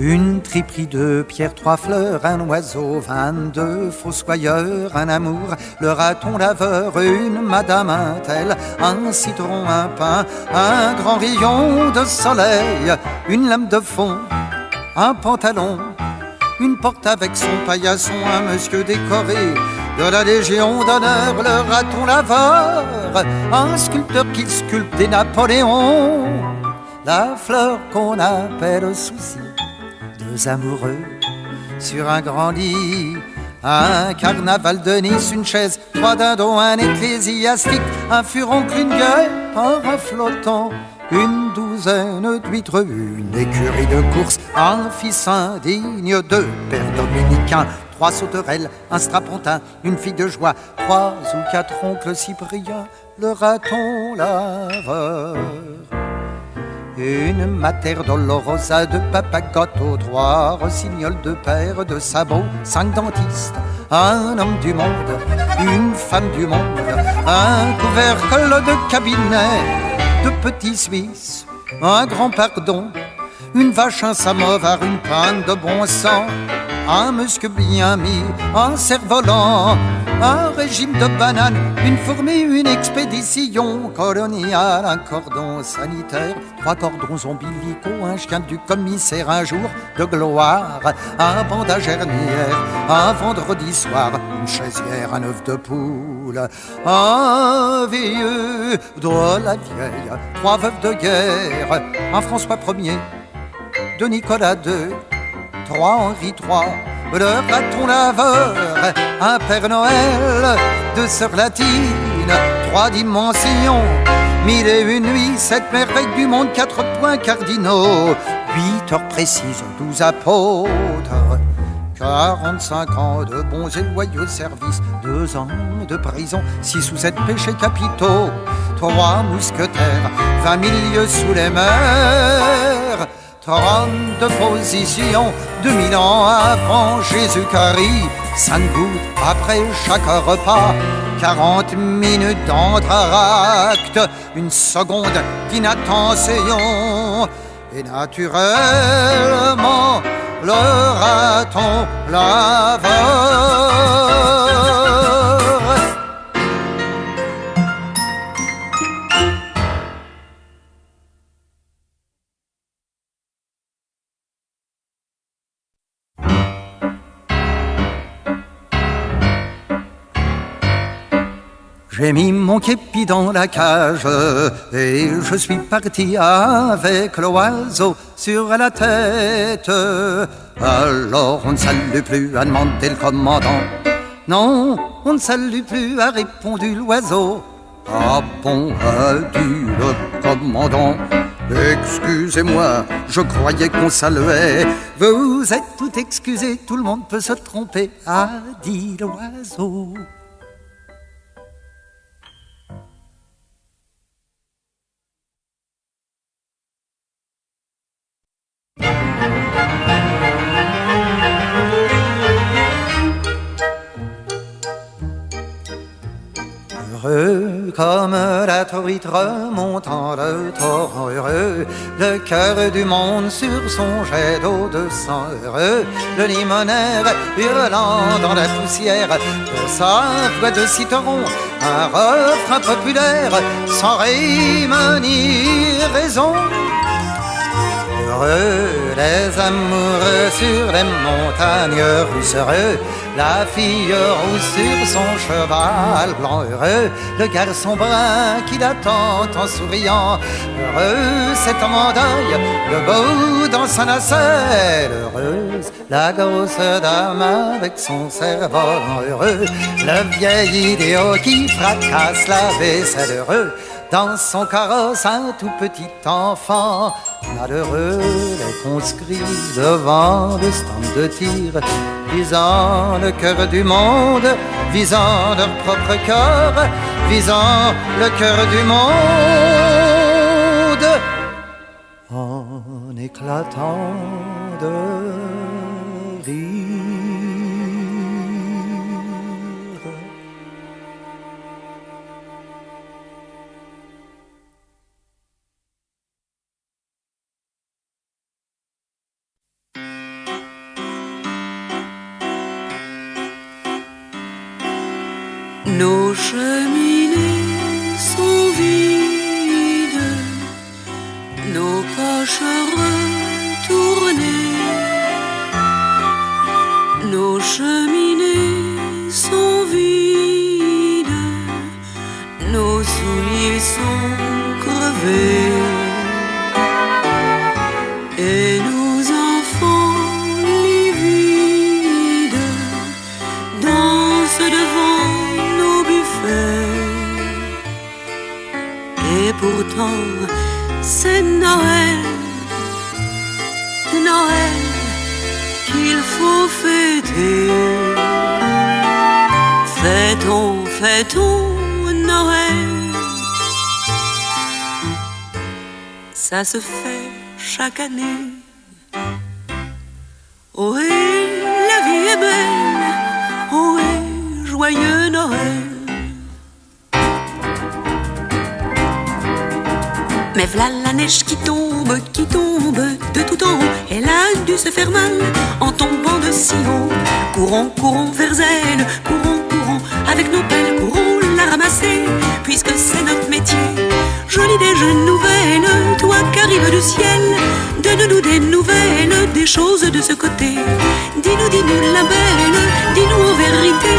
Une triperie de pierres, 3 fleurs, un oiseau, 22 fossoyeurs, un amour, le raton laveur, une madame, un tel, un citron, un pain, un grand rayon de soleil, une lame de fond, un pantalon, une porte avec son paillasson, un monsieur décoré de la Légion d'honneur, le raton laveur, un sculpteur qui sculpte des Napoléons, la fleur qu'on appelle souci, 2 amoureux sur un grand lit, un carnaval de Nice, une chaise, 3 dindons, un ecclésiastique, un furoncle, une gueule, un flottant, une douzaine d'huîtres, une écurie de course, un fils indigne, 2 pères dominicains, 3 sauterelles, un strapontin, une fille de joie, 3 ou 4 oncles Cypriens, le raton laveur. Une mater dolorosa, 2 papagottes, 3 rossignols, 2 paires de sabots, 5 dentistes, un homme du monde, une femme du monde, un couvercle de cabinet, 2 petits Suisses, un grand pardon, une vache, un samovar, une panne de bon sang, un musc bien mis, un cerf-volant, un régime de bananes, une fourmi, une expédition coloniale, un cordon sanitaire, 3 cordons ombilicaux, un chien du commissaire, un jour de gloire, un bandage hernière, un vendredi soir, une chaisière, un œuf de poule, un vieux de la vieille, 3 veuves de guerre, un François Ier, 2 Nicolas II, 3 Henri III, le raton laveur, un Père Noël, 2 sœurs latines, 3 dimensions, 1001 nuits, 7 merveilles du monde, 4 points cardinaux, 8 heures précises, 12 apôtres, 45 ans de bons et loyaux services, 2 ans de prison, 6 ou 7 péchés capitaux, 3 mousquetaires, 20 000 lieues sous les mers, 32 positions, 2000 ans avant Jésus-Christ, 5 gouttes après chaque repas, 40 minutes d'entracte, 1 seconde d'inattention, et naturellement, le raton laveur. J'ai mis mon képi dans la cage et je suis parti avec l'oiseau sur la tête. Alors on ne salue plus, a demandé le commandant. Non, on ne salue plus, a répondu l'oiseau. Ah bon, a dit le commandant. Excusez-moi, je croyais qu'on saluait. Vous êtes tout excusé, tout le monde peut se tromper, a dit l'oiseau. Heureux comme la truite remontant le torrent, heureux le cœur du monde sur son jet d'eau de sang, heureux le limonaire hurlant dans la poussière de sa voix de citron, un refrain populaire sans rime ni raison. Heureux les amoureux sur les montagnes russes, heureux la fille rousse sur son cheval blanc, heureux le garçon brun qui l'attend en souriant, heureux cet homme en deuil, debout dans sa nacelle, heureuse la grosse dame avec son cerf-volant, heureux le vieil idiot qui fracasse la vaisselle, heureux dans son carrosse un tout petit enfant, malheureux les conscrits devant le stand de tir, visant le cœur du monde, visant leur propre cœur, visant le cœur du monde, en éclatant de rire. Nos cheminées sont vides, nos poches retournées. Nos cheminées sont vides, nos souliers sont crevés. Et nos enfants livides dansent devant nos buffets. Et pourtant c'est Noël, Noël qu'il faut fêter. Fêtons, fêtons Noël. Ça se fait chaque année. Ohé, la vie est belle. Ohé, joyeux Noël. Mais v'là la neige qui tombe de tout en haut. Elle a dû se faire mal en tombant de si haut. Courons, courons vers elle, courons, courons avec nos pelles, courons la ramasser, puisque c'est notre métier. Jolie des jeunes nouvelles, toi qu'arrives du ciel, donne-nous des nouvelles, des choses de ce côté. Dis-nous, dis-nous la belle, dis-nous en vérité,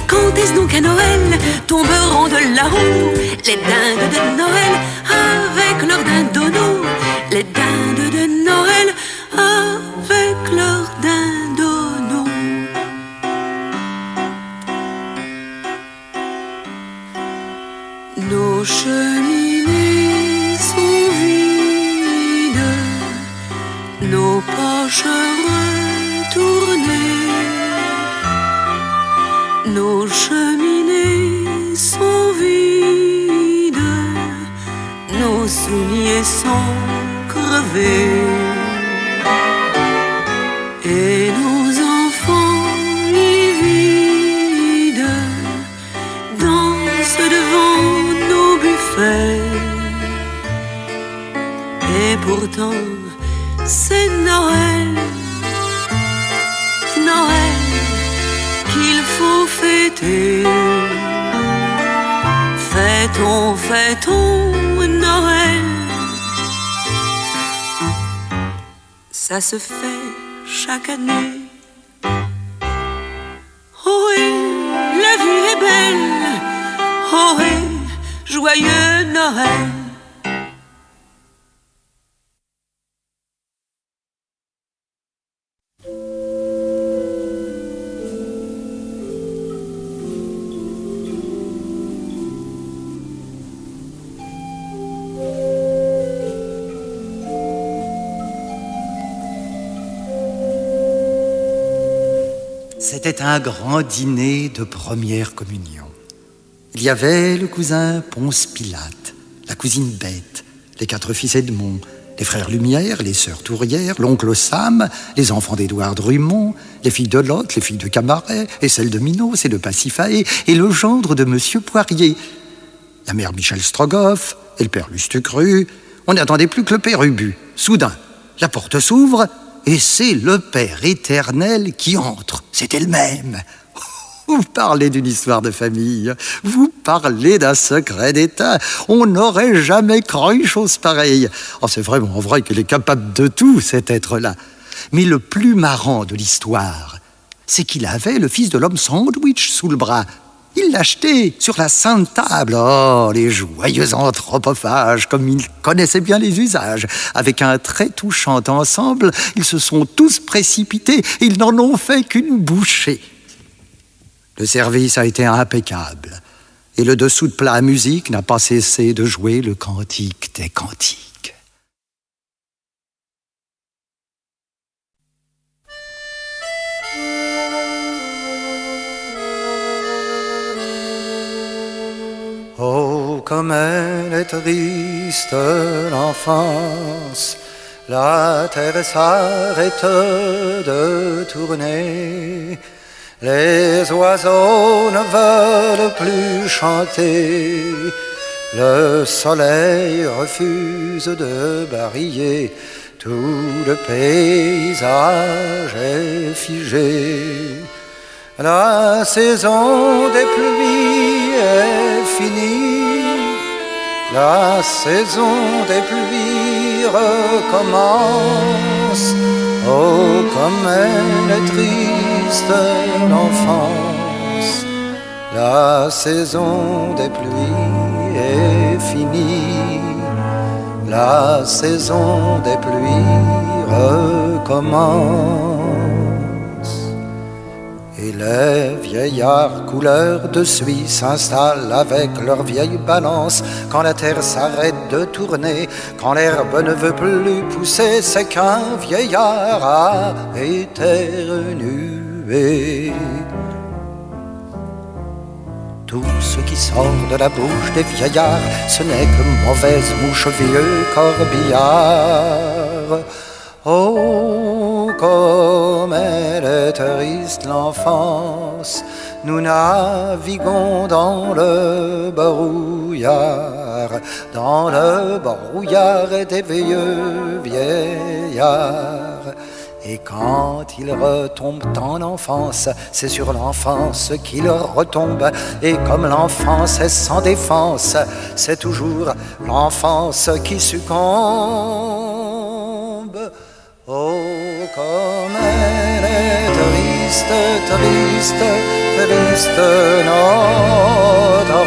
quand est-ce donc à Noël tomberont de là-haut les dindes de Noël avec leurs dindonneaux, les dindes de Noël avec leurs dindonneaux. Nos cheminées sont vides, nos poches retournées. Nos cheminées sont vides, nos souliers sont crevés. Et nos enfants livides dansent devant nos buffets. Et pourtant c'est Noël, Noël qu'il faut fêter. Fêtons, fêtons Noël. Ça se fait chaque année. Oh et la vie est belle. Oh et joyeux Noël. C'était un grand dîner de première communion. Il y avait le cousin Ponce Pilate, la cousine Bête, les 4 fils Edmond, les frères Lumière, les sœurs Tourière, l'oncle Sam, les enfants d'Édouard Drummond, les filles de Lot, les filles de Camaret, et celles de Minos et de Pasiphae, et le gendre de Monsieur Poirier, la mère Michel Strogoff et le père Lustucru. On n'attendait plus que le père Ubu. Soudain, la porte s'ouvre, et c'est le Père éternel qui entre. C'était le même. Vous parlez d'une histoire de famille, vous parlez d'un secret d'État. On n'aurait jamais cru chose pareille. Oh, c'est vraiment vrai qu'il est capable de tout, cet être-là. Mais le plus marrant de l'histoire, c'est qu'il avait le fils de l'homme sandwich sous le bras. Il l'a acheté sur la sainte table. Oh, les joyeux anthropophages, comme ils connaissaient bien les usages. Avec un très touchant ensemble, ils se sont tous précipités. Ils n'en ont fait qu'une bouchée. Le service a été impeccable. Et le dessous de plat à musique n'a pas cessé de jouer le cantique des cantiques. Oh, comme elle est triste, l'enfance. La terre s'arrête de tourner. Les oiseaux ne veulent plus chanter. Le soleil refuse de briller. Tout le paysage est figé. La saison des pluies fini, la saison des pluies recommence. Oh, comme elle est triste l'enfance. La saison des pluies est finie. La saison des pluies recommence. Et les vieillards couleurs de suie s'installent avec leur vieille balance. Quand la terre s'arrête de tourner, quand l'herbe ne veut plus pousser, c'est qu'un vieillard a éternué. Tout ce qui sort de la bouche des vieillards, ce n'est que mauvaise mouche, vieux corbillard. Oh, comme elle est triste l'enfance, nous naviguons dans le brouillard des vieux vieillards. Et quand ils retombent en enfance, c'est sur l'enfance qu'ils retombent. Et comme l'enfance est sans défense, c'est toujours l'enfance qui succombe. Oh, comme elle est triste, triste, triste notre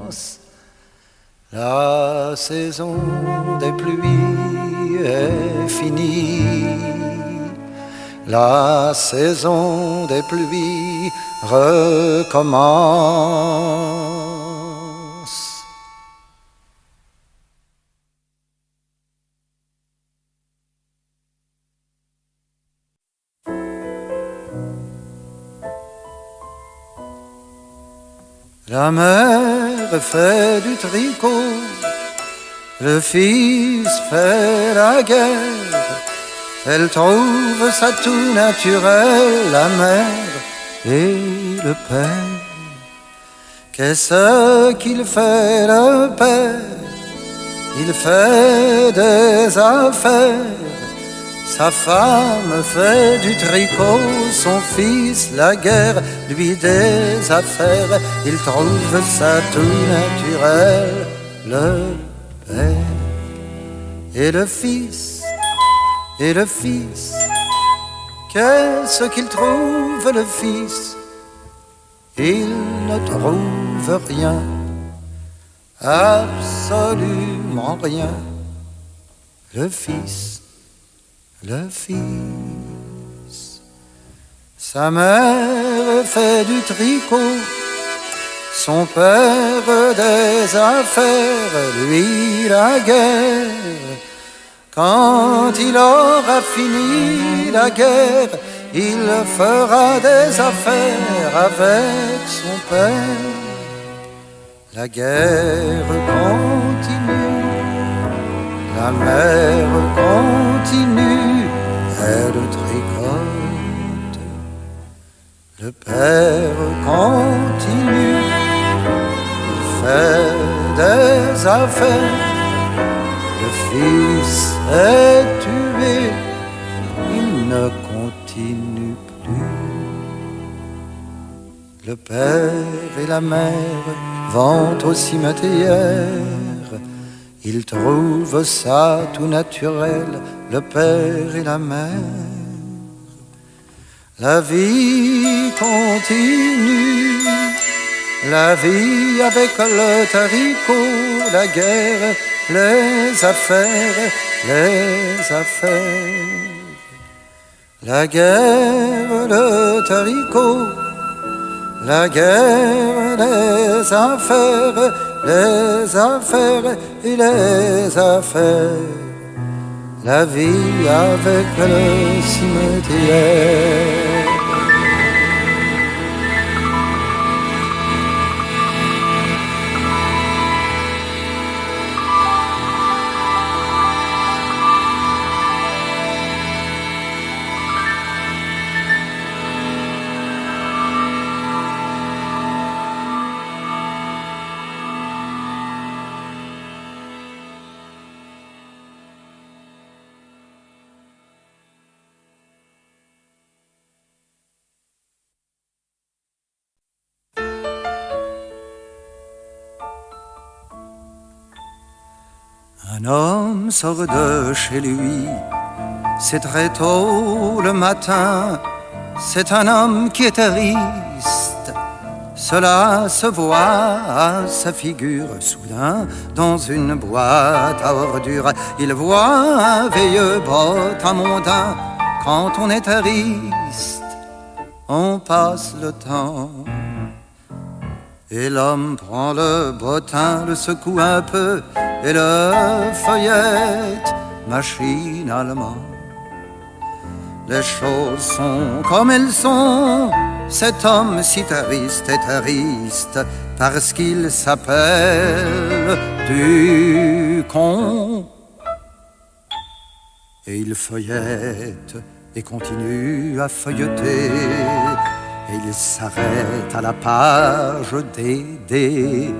enfance. La saison des pluies est finie. La saison des pluies recommence. La mère fait du tricot, le fils fait la guerre. Elle trouve ça tout naturel, la mère et le père. Qu'est-ce qu'il fait le père? Il fait des affaires. Sa femme fait du tricot, son fils la guerre, lui des affaires. Il trouve ça tout naturel, le père et le fils. Et le fils, qu'est-ce qu'il trouve le fils? Il ne trouve rien, absolument rien. Le fils. Sa mère fait du tricot, son père des affaires, lui la guerre. Quand il aura fini la guerre, il fera des affaires avec son père. La guerre continue, la mère continue, elle tricote. Le père continue, il fait des affaires. Le fils est tué, il ne continue plus. Le père et la mère vont au cimetière. Ils trouvent ça tout naturel, le père et la mère. La vie continue, la vie avec le tricot, la guerre, les affaires, les affaires. La guerre, le tricot, la guerre, les affaires et les affaires. La vie avec le cimetière. Un homme sort de chez lui, c'est très tôt le matin, c'est un homme qui est triste. Cela se voit à sa figure. Soudain, dans une boîte à ordures, il voit un vieilleux brutamontain. Quand on est triste, on passe le temps. Et l'homme prend le bottin, le secoue un peu et le feuillette machinalement. Les choses sont comme elles sont. Cet homme si triste est triste parce qu'il s'appelle du con. Et il feuillette et continue à feuilleter. Et il s'arrête à la page des D.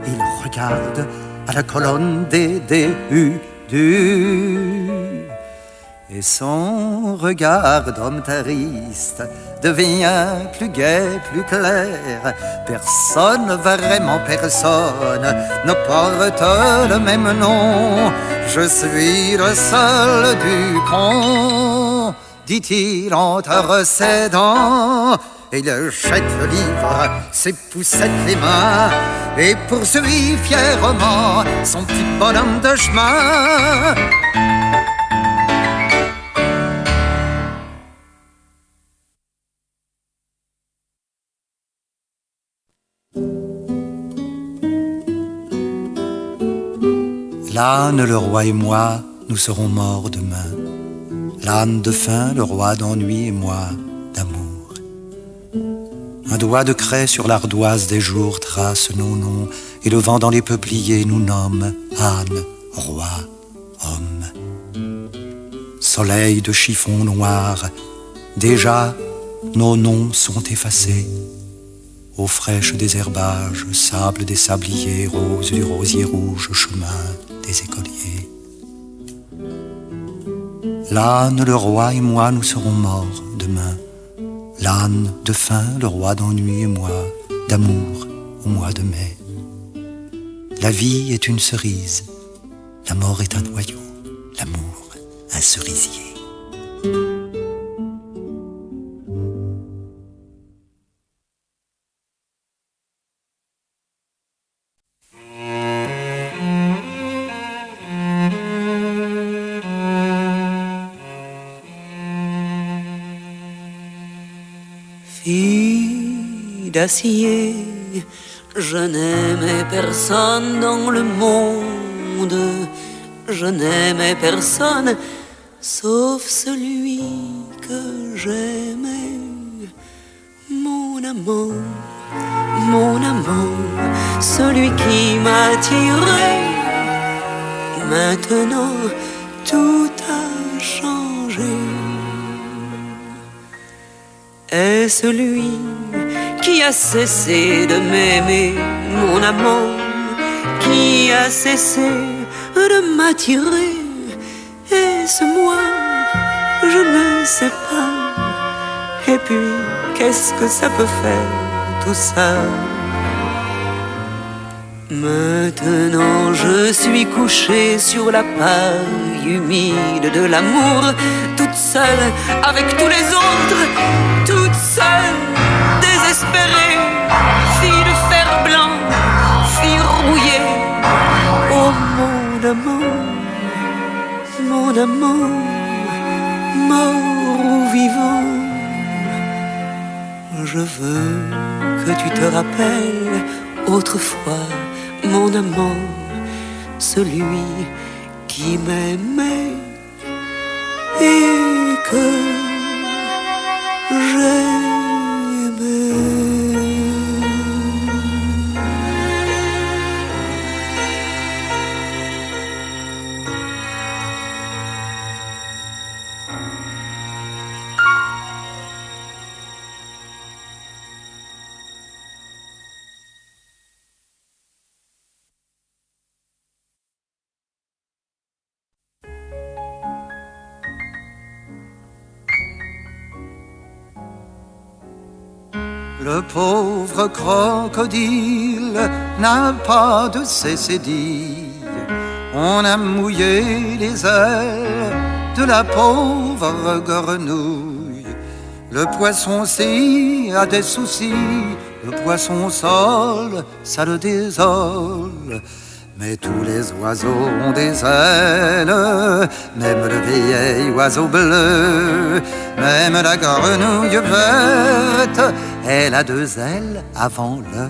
Il regarde à la colonne des D, U, du. Et son regard d'homme triste devient plus gai, plus clair. Personne, vraiment personne, ne porte le même nom. Je suis le seul du con, dit-il entre ses dents. Et il jette le livre, ses poussettes les mains, et poursuit fièrement son petit bonhomme de chemin. L'âne, le roi et moi, nous serons morts demain. L'âne de faim, le roi d'ennui et moi d'amour. Un doigt de craie sur l'ardoise des jours trace nos noms, et le vent dans les peupliers nous nomme âne, roi, homme. Soleil de chiffon noir, déjà nos noms sont effacés. Eau fraîche des herbages, sable des sabliers, rose du rosier rouge, chemin des écoliers. L'âne, le roi et moi, nous serons morts demain. L'âne de faim, le roi d'ennui et moi d'amour au mois de mai. La vie est une cerise, la mort est un noyau, l'amour un cerisier. Fille d'acier, je n'aimais personne dans le monde. Je n'aimais personne sauf celui que j'aimais. Mon amant, celui qui m'attirait. Maintenant, tout a changé. Est celui qui a cessé de m'aimer, mon amant, qui a cessé de m'attirer. Est-ce moi? Je ne sais pas. Et puis, qu'est-ce que ça peut faire, tout ça? Maintenant je suis couchée sur la paille humide de l'amour, toute seule avec tous les autres, toute seule, désespérée, fille de fer blanc, fille rouillée. Oh mon amant, mort ou vivant, je veux que tu te rappelles autrefois, mon amant, celui qui m'aimait et que j'aimais. Le pauvre crocodile n'a pas de ses cédilles. On a mouillé les ailes de la pauvre grenouille. Le poisson aussi a des soucis, le poisson sol, ça le désole. Mais tous les oiseaux ont des ailes, même le vieil oiseau bleu, même la grenouille verte, elle a deux ailes avant le.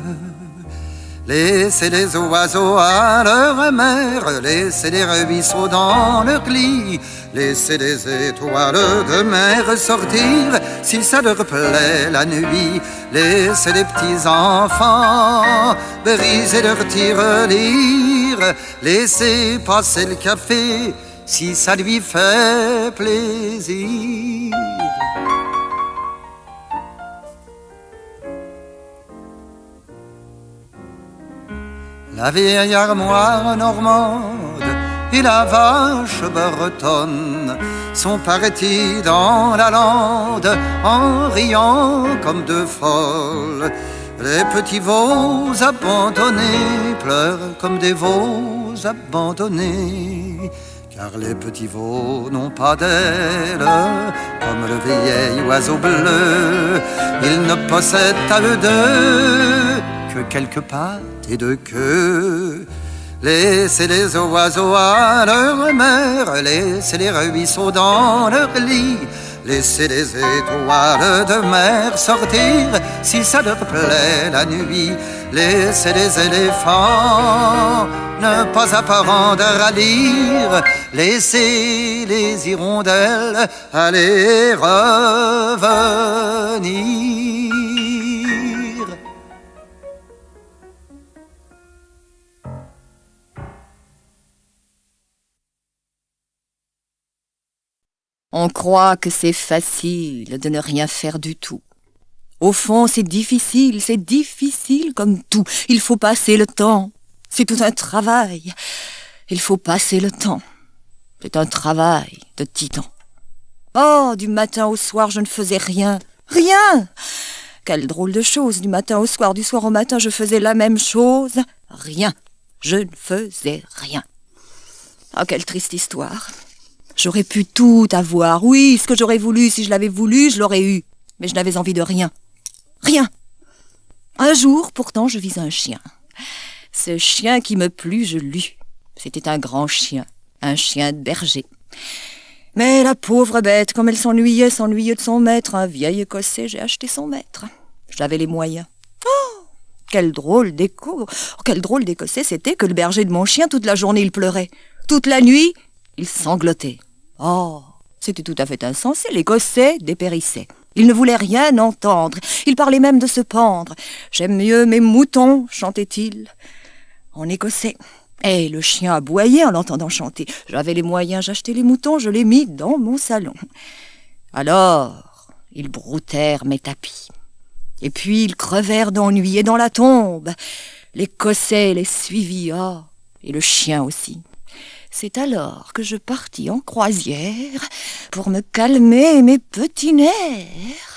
Laissez les oiseaux à leur mère, laissez les ruisseaux dans leur lit, laissez les étoiles de mer sortir si ça leur plaît la nuit. Laissez les petits enfants briser leur tirelire, laissez passer le café si ça lui fait plaisir. La vieille armoire normande et la vache bretonne sont partis dans la lande en riant comme deux folles. Les petits veaux abandonnés pleurent comme des veaux abandonnés, car les petits veaux n'ont pas d'ailes comme le vieil oiseau bleu. Ils ne possèdent à eux deux que quelques pattes et deux queues. Laissez les oiseaux à leur mère, laissez les ruisseaux dans leur lit, laissez les étoiles de mer sortir si ça leur plaît la nuit. Laissez les éléphants ne pas apprendre à lire, laissez les hirondelles aller revenir. On croit que c'est facile de ne rien faire du tout. Au fond, c'est difficile comme tout. Il faut passer le temps. C'est tout un travail. Il faut passer le temps. C'est un travail de titan. Oh, du matin au soir, je ne faisais rien. Rien! Quelle drôle de chose, du matin au soir, du soir au matin, je faisais la même chose. Rien. Je ne faisais rien. Oh, quelle triste histoire. J'aurais pu tout avoir. Oui, ce que j'aurais voulu, si je l'avais voulu, je l'aurais eu. Mais je n'avais envie de rien. Rien. Un jour, pourtant, je vis un chien. Ce chien qui me plut, je l'eus. C'était un grand chien, un chien de berger. Mais la pauvre bête, comme elle s'ennuyait de son maître, un vieil Écossais, j'ai acheté son maître. J'avais les moyens. Oh, quel drôle d'Écossais c'était que le berger de mon chien, toute la journée, il pleurait. Toute la nuit, il sanglotait. Oh, c'était tout à fait insensé, l'Écossais dépérissait. Il ne voulait rien entendre, il parlait même de se pendre. « J'aime mieux mes moutons », chantait-il, en écossais. Et le chien aboyait en l'entendant chanter. J'avais les moyens, j'achetais les moutons, je les mis dans mon salon. Alors, ils broutèrent mes tapis. Et puis, ils crevèrent d'ennui, et dans la tombe, l'Écossais les suivit, oh, et le chien aussi. C'est alors que je partis en croisière pour me calmer mes petits nerfs.